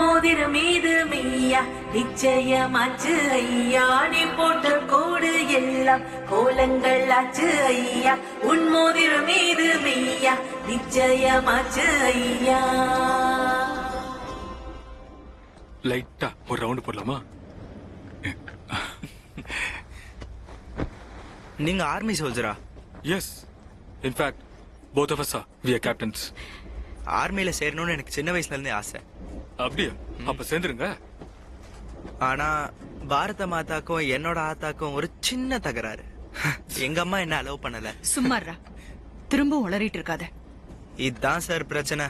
மோதிரம் மீது மெய்யா நிச்சயமாச்சு ஐயா நீ போட்ட கோடு எல்லாம் கோலங்கள் ஆச்சு ஐயா உன் மோதிரம் மீது மெய்யா நிச்சயமாச்சு ஐயா. லைட்டா ஒரு ரவுண்ட் போடலாமா? நீங்க ஆர்மி சோல்ஜரா? Yes, in fact both of us are we are captains. ஆர்மியில சேரணும்னு எனக்கு சின்ன வயசுல இருந்தே ஆசை. அப்படியா? அப்ப சேர்ந்துருங்க. ஆனா பாரத மாதாக்கும் என்னோட ஆத்தாக்கும் ஒரு சின்ன தகராறு. எங்க அம்மா என்ன அலோவ் பண்ணல. சும்மாறா, திரும்ப உளறிட்டு இருக்காத. இதுதான் சார் பிரச்சனை.